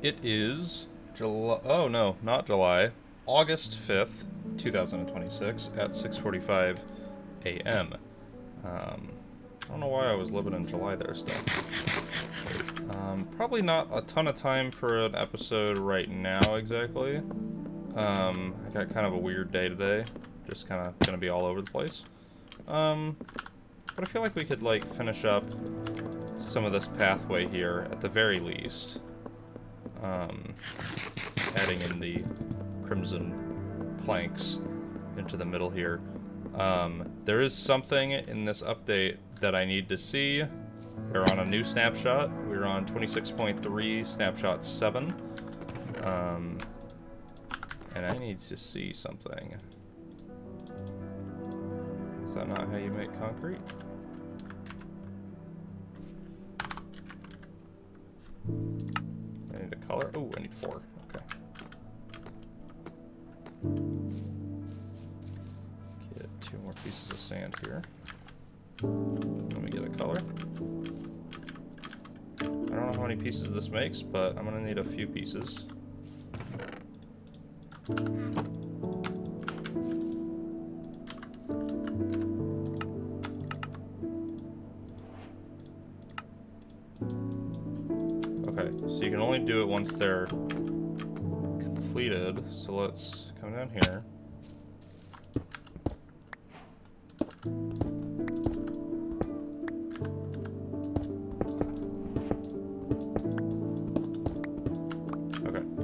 It is July. Oh no, not July. August 5th, 2026 at 6:45 a.m. I don't know why I was living in July there still. Probably not a ton of time for an episode right now exactly. I got kind of a weird day today. Just kind of gonna be all over the place. But I feel like we could like finish up some of this pathway here at the very least. Adding in the crimson planks into the middle here. There is something in this update that I need to see. We're on a new snapshot. We're on 26.3 snapshot 7. And I need to see something. Is that not how you make concrete? I need a color. Oh, I need 4. Okay. Get 2 more pieces of sand here. Let me get a color. I don't know how many pieces this makes, but I'm gonna need a few pieces. Okay, so you can only do it once they're completed, so let's come down here. Okay, so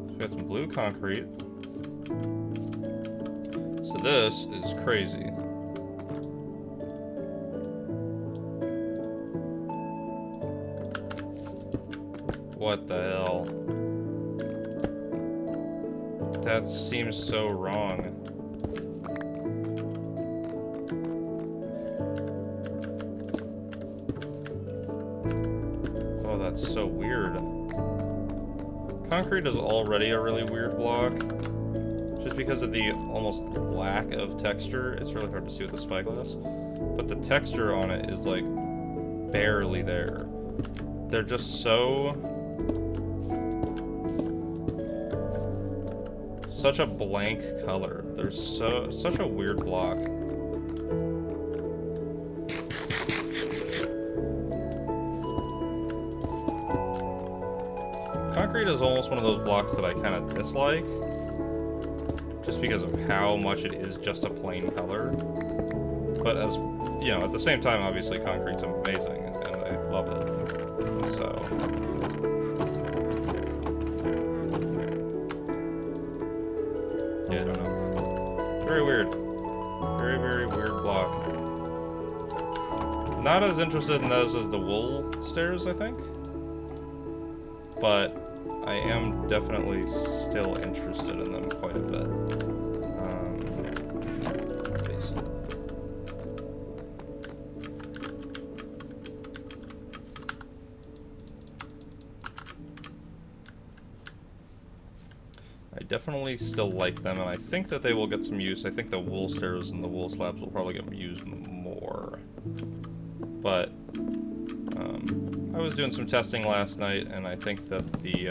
we got some blue concrete. So this is crazy. What the hell? That seems so wrong. Oh, that's so weird. Concrete is already a really weird block. Just because of the almost lack of texture. It's really hard to see with the spyglass. But the texture on it is like barely there. They're just such a blank color. There's such a weird block. Concrete is almost one of those blocks that I kind of dislike, just because of how much it is just a plain color. But as you know, at the same time, obviously concrete's amazing, and I love it. So. Yeah, I don't know. Very weird. Very, very weird block. Not as interested in those as the wool stairs, I think. But I am definitely still interested in them quite a bit. Please. I definitely still like them, and I think that they will get some use. I think the wool stairs and the wool slabs will probably get used more. But I was doing some testing last night, and I think that the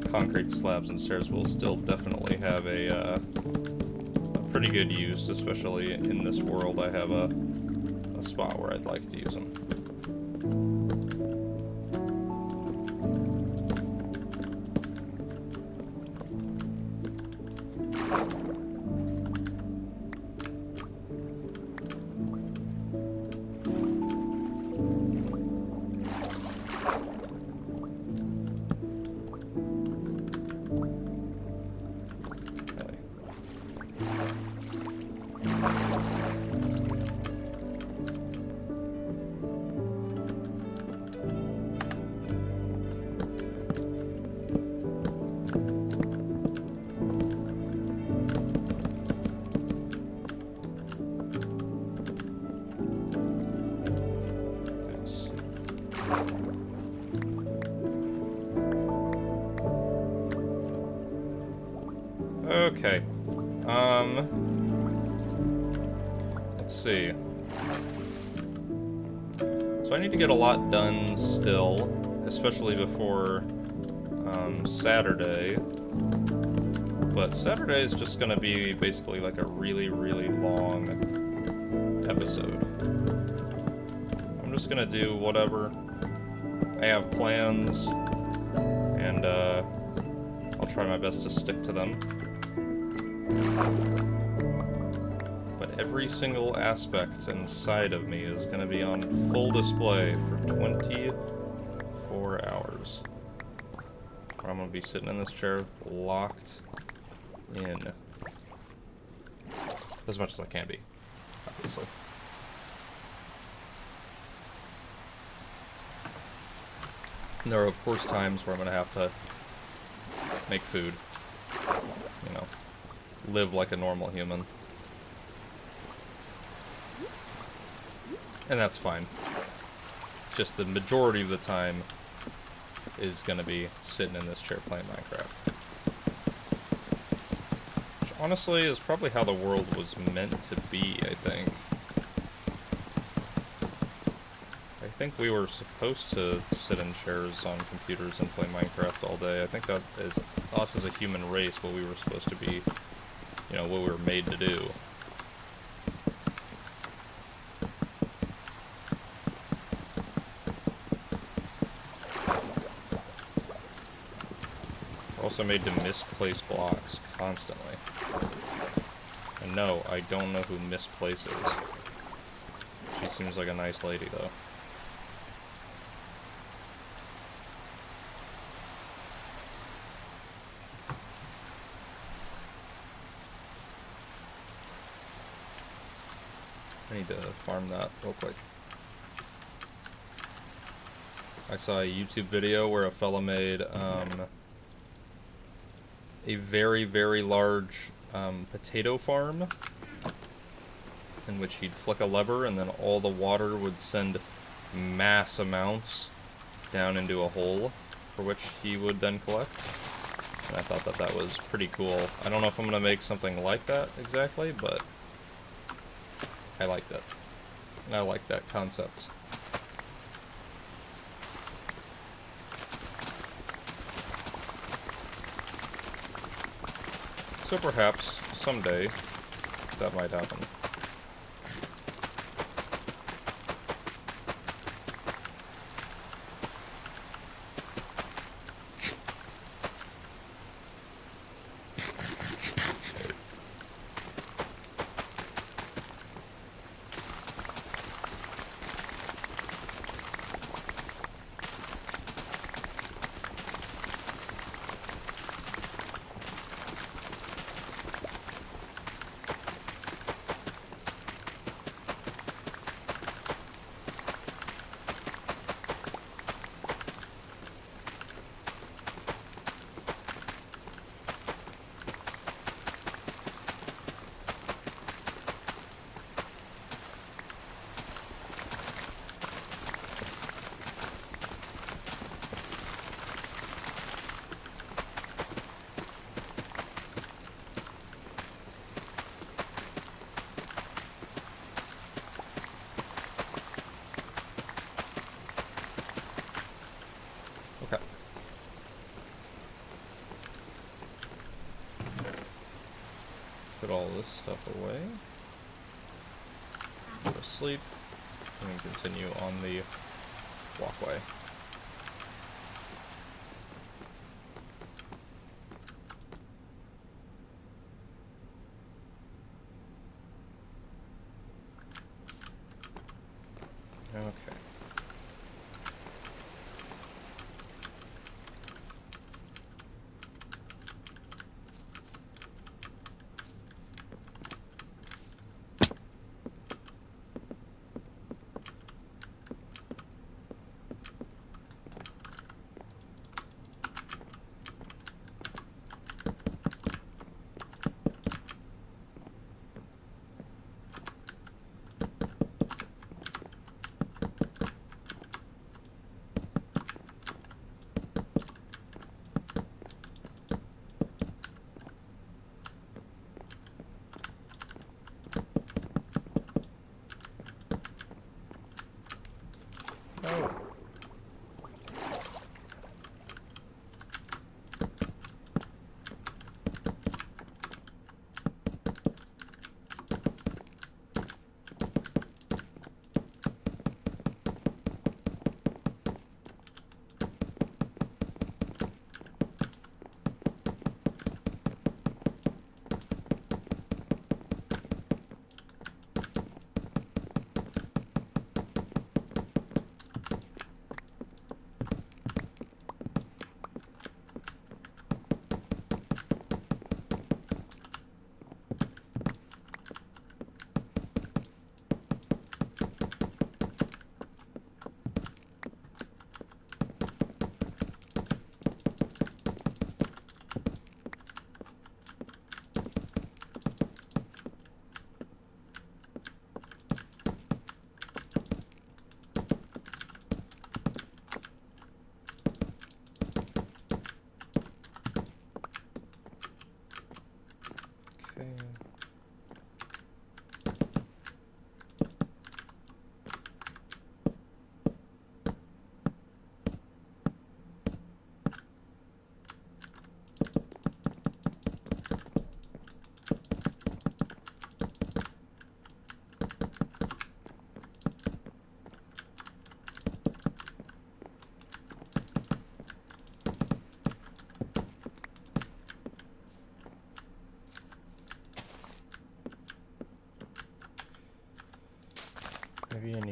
concrete slabs and stairs will still definitely have a pretty good use, especially in this world. I have a spot where I'd like to use them. Okay. Let's see. So I need to get a lot done still, especially before Saturday. But Saturday is just gonna be basically like a really, really long episode. I'm just gonna do whatever. I have plans, and I'll try my best to stick to them. But every single aspect inside of me is gonna be on full display for 24 hours. I'm gonna be sitting in this chair, locked in. As much as I can be, obviously. And there are, of course, times where I'm gonna have to make food. You know, live like a normal human. And that's fine. It's just the majority of the time is gonna be sitting in this chair playing Minecraft. Which honestly is probably how the world was meant to be, I think. I think we were supposed to sit in chairs on computers and play Minecraft all day. I think that is us as a human race, what we were supposed to be, you know, what we were made to do. Also made to misplace blocks constantly. And no, I don't know who Misplace is. She seems like a nice lady, though. I need to farm that real quick. I saw a YouTube video where a fella made, a very, very large potato farm in which he'd flick a lever and then all the water would send mass amounts down into a hole for which he would then collect. And I thought that that was pretty cool. I don't know if I'm going to make something like that exactly, but I liked it. And I like that concept. So perhaps, someday, that might happen. Okay. Put all this stuff away. Go to sleep. And continue on the walkway. Okay.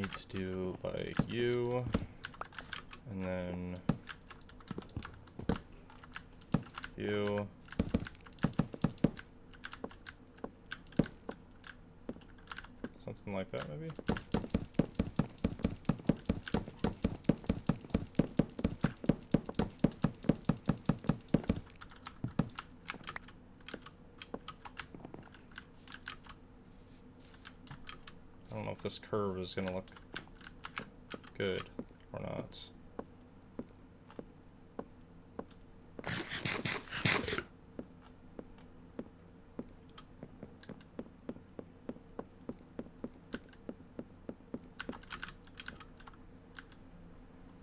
need to do like you, and then you. Something like that, maybe? I don't know if this curve is gonna look good or not.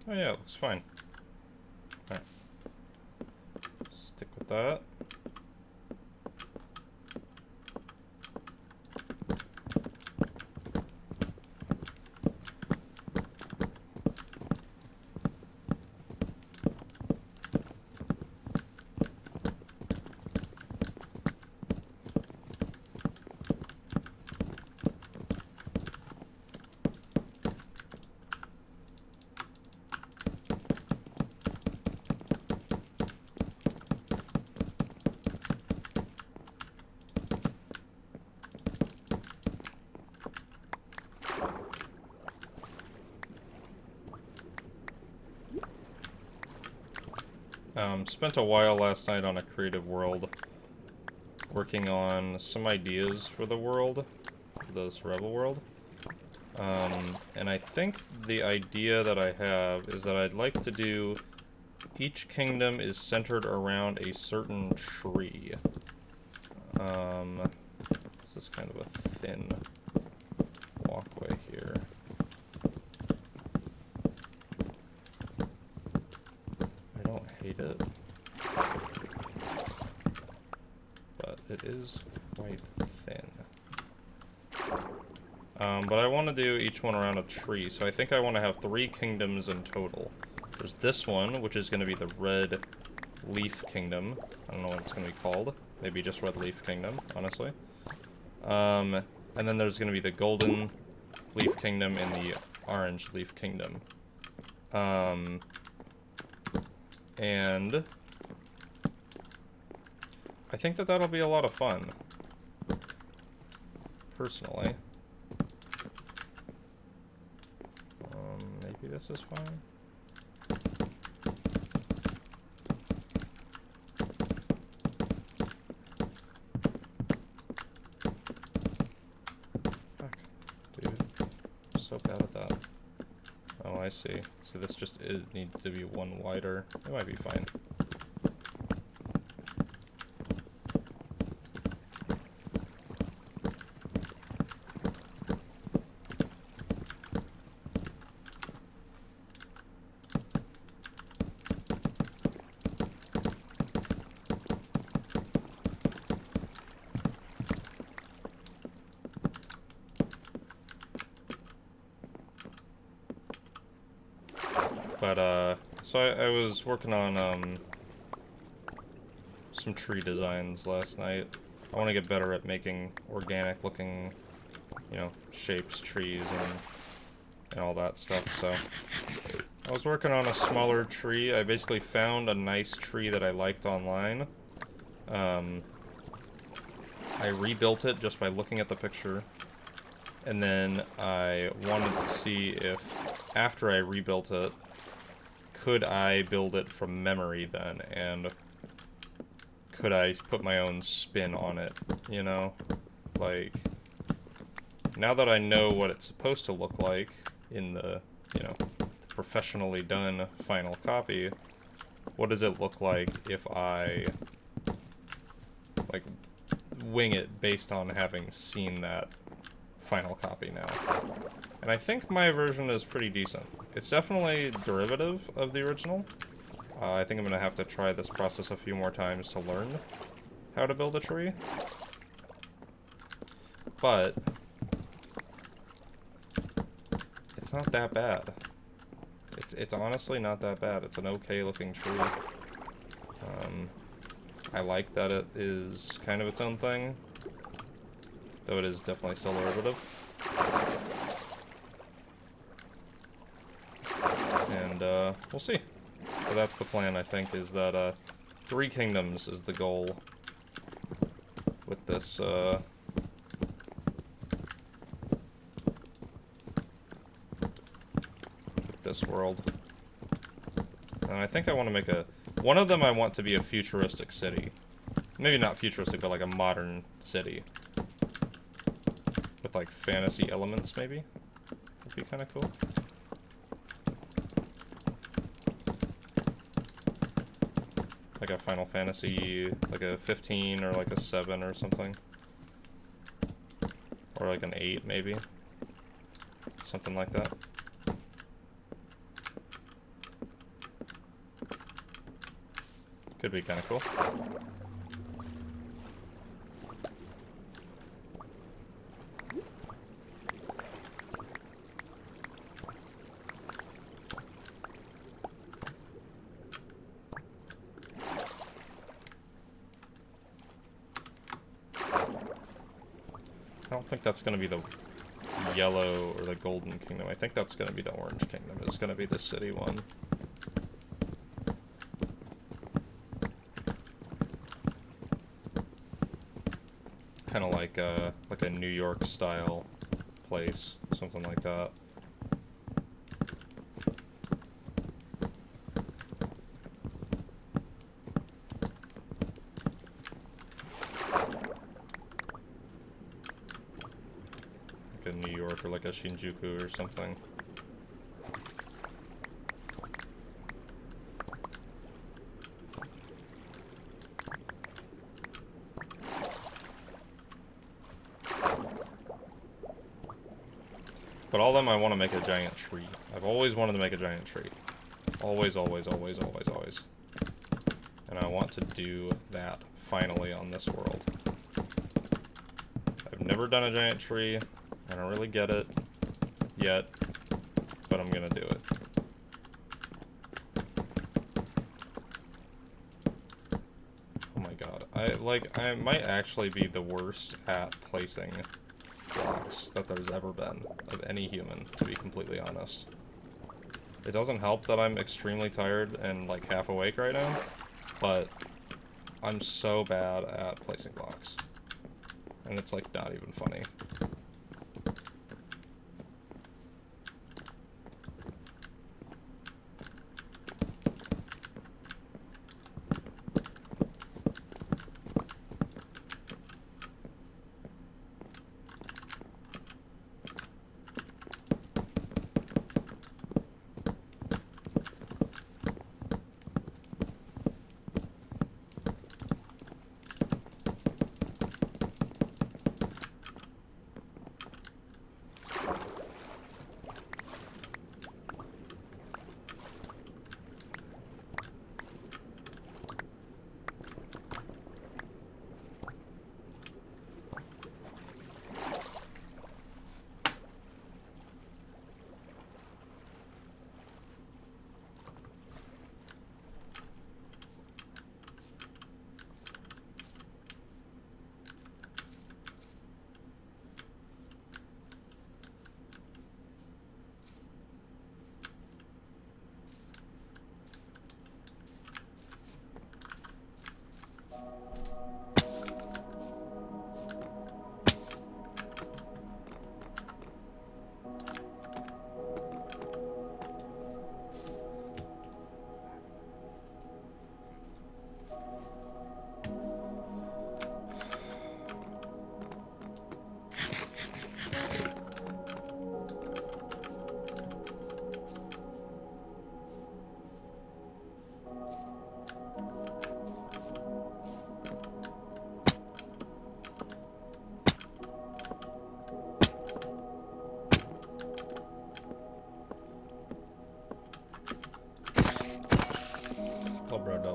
Oh yeah, it looks fine. Alright. Stick with that. Spent a while last night on a creative world, working on some ideas for the world, for the survival world. And I think the idea that I have is that I'd like to do, each kingdom is centered around a certain tree. This is kind of a thin walkway here. I don't hate it, but it is quite thin. But I want to do each one around a tree, so I think I want to have 3 kingdoms in total. There's this one, which is going to be the Red Leaf Kingdom. I don't know what it's going to be called. Maybe just Red Leaf Kingdom, honestly. And then there's going to be the Golden Leaf Kingdom and the Orange Leaf Kingdom. And I think that that'll be a lot of fun, personally. Maybe this is fine. Fuck, dude, I'm so bad at that. Oh, I see. So this just needs to be one wider. It might be fine. But, so I was working on, some tree designs last night. I want to get better at making organic looking, you know, shapes, trees, and all that stuff, so. I was working on a smaller tree. I basically found a nice tree that I liked online. I rebuilt it just by looking at the picture. And then I wanted to see if, after I rebuilt it, could I build it from memory then, and could I put my own spin on it, you know? Like, now that I know what it's supposed to look like in the, you know, professionally done final copy, what does it look like if I, like, wing it based on having seen that final copy now? And I think my version is pretty decent. It's definitely derivative of the original. I think I'm gonna have to try this process a few more times to learn how to build a tree. But it's not that bad. It's honestly not that bad. It's an okay looking tree. I like that it is kind of its own thing, though it is definitely still derivative. And, we'll see. But that's the plan, I think, is that, 3 kingdoms is the goal with this, with this world. And I think I want to make one of them I want to be a futuristic city. Maybe not futuristic, but like a modern city. With like fantasy elements, maybe? Would be kind of cool. Like a Final Fantasy, like a 15 or like a 7 or something. Or like an 8 maybe. Something like that. Could be kind of cool. I don't think that's going to be the yellow or the golden kingdom. I think that's going to be the orange kingdom. It's going to be the city one. Kind of like a New York style place, something like that. Like a New York or like a Shinjuku or something. But all of them, I want to make a giant tree. I've always wanted to make a giant tree. Always, always, always, always, always. And I want to do that, finally, on this world. I've never done a giant tree. I don't really get it yet, but I'm gonna do it. Oh my god. I might actually be the worst at placing blocks that there's ever been of any human, to be completely honest. It doesn't help that I'm extremely tired and like half awake right now, but I'm so bad at placing blocks. And it's like not even funny.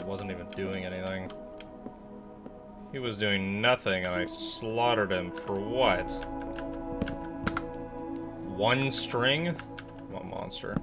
Wasn't even doing anything. He was doing nothing, and I slaughtered him for what? 1 string? What a monster.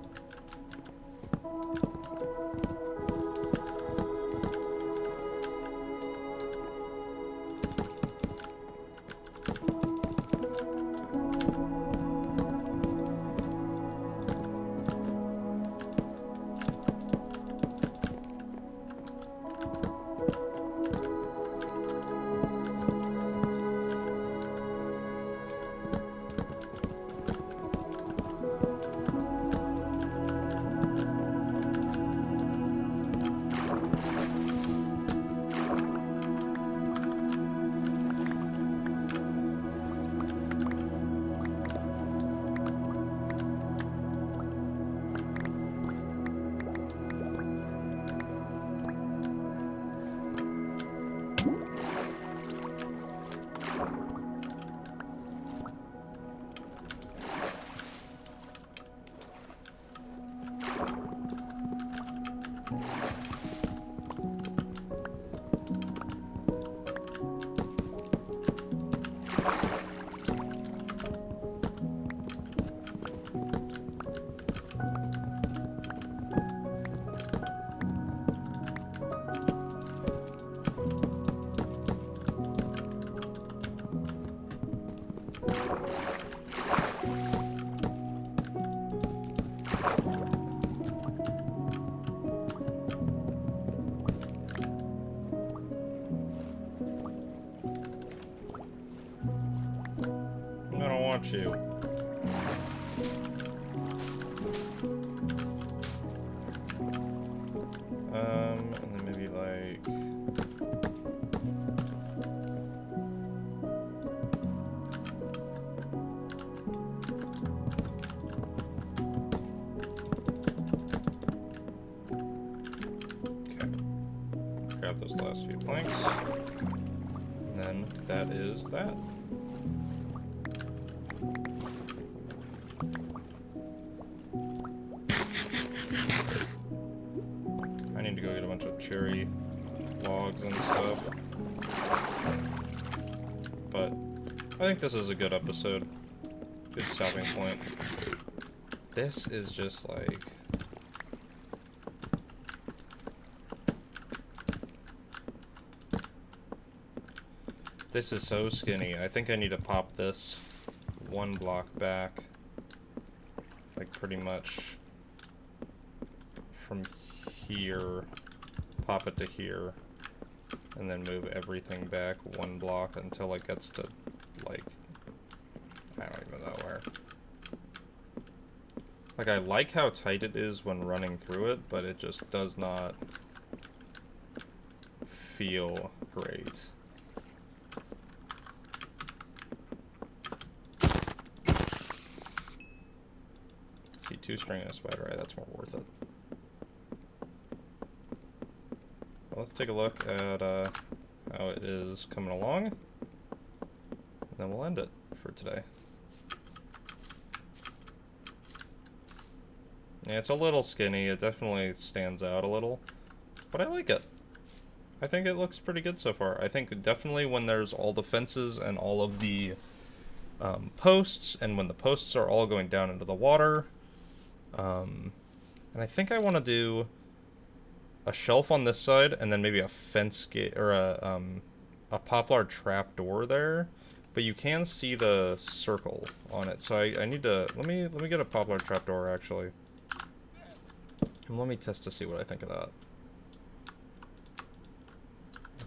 want you. And then maybe like... grab those last few planks, and then that is that. I need to go get a bunch of cherry logs and stuff, but I think this is a good episode, good stopping point. This is just like... This is so skinny. I think I need to pop this one block back. Like pretty much from here, pop it to here, and then move everything back one block until it gets to, like, I don't even know where. Like, I like how tight it is when running through it, but it just does not feel great. See, 2 string and a spider eye, that's more worth it. Well, let's take a look at how it is coming along, and then we'll end it for today. Yeah, it's a little skinny, it definitely stands out a little, but I like it. I think it looks pretty good so far. I think definitely when there's all the fences and all of the posts, and when the posts are all going down into the water, and I think I want to do a shelf on this side, and then maybe a fence gate, or a poplar trap door there, but you can see the circle on it, so I need to, let me get a poplar trap door actually, and let me test to see what I think of that.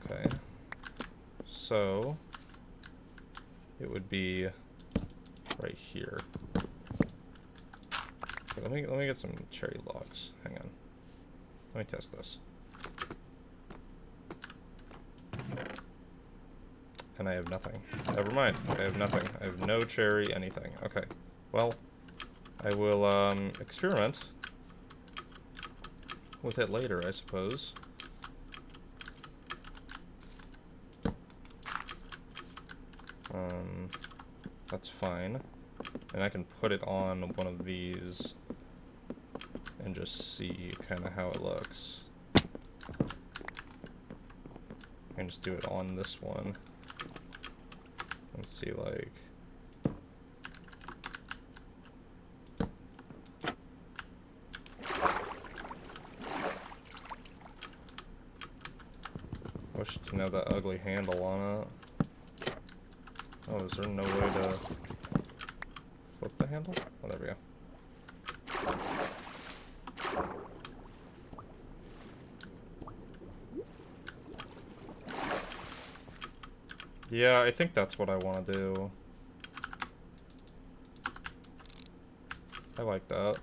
Okay, so it would be right here. Okay, let me get some cherry logs. Hang on. Let me test this. And I have nothing. Never mind. I have nothing. I have no cherry anything. Okay. Well, I will experiment with it later, I suppose. That's fine. And I can put it on one of these and just see kind of how it looks. I can just do it on this one and see, like, wish it didn't have that ugly handle on it. Oh, is there no way to flip the handle? Oh, there we go. Yeah, I think that's what I want to do. I like that.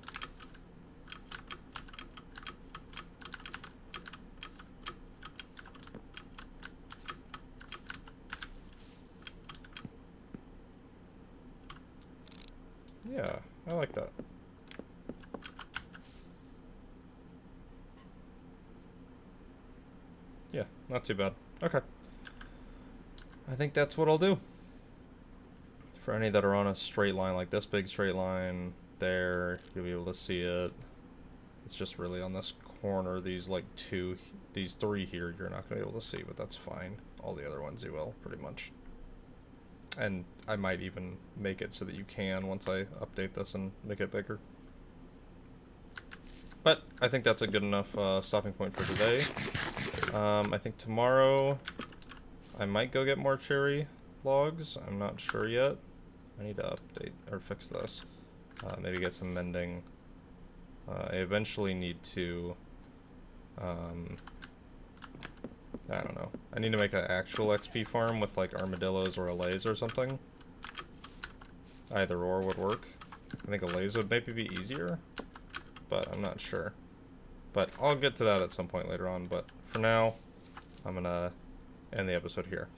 Yeah, I like that. Yeah, not too bad. Okay. I think that's what I'll do. For any that are on a straight line, like this big straight line there, you'll be able to see it. It's just really on this corner, these three here, you're not gonna be able to see, but that's fine. All the other ones you will, pretty much. And I might even make it so that you can once I update this and make it bigger. But I think that's a good enough stopping point for today. I think tomorrow I might go get more cherry logs. I'm not sure yet. I need to update or fix this. Maybe get some mending. I eventually need to I don't know. I need to make an actual XP farm with like armadillos or allays or something. either or would work. I think a laser would maybe be easier, but I'm not sure. But I'll get to that at some point later on, but for now, I'm gonna end the episode here.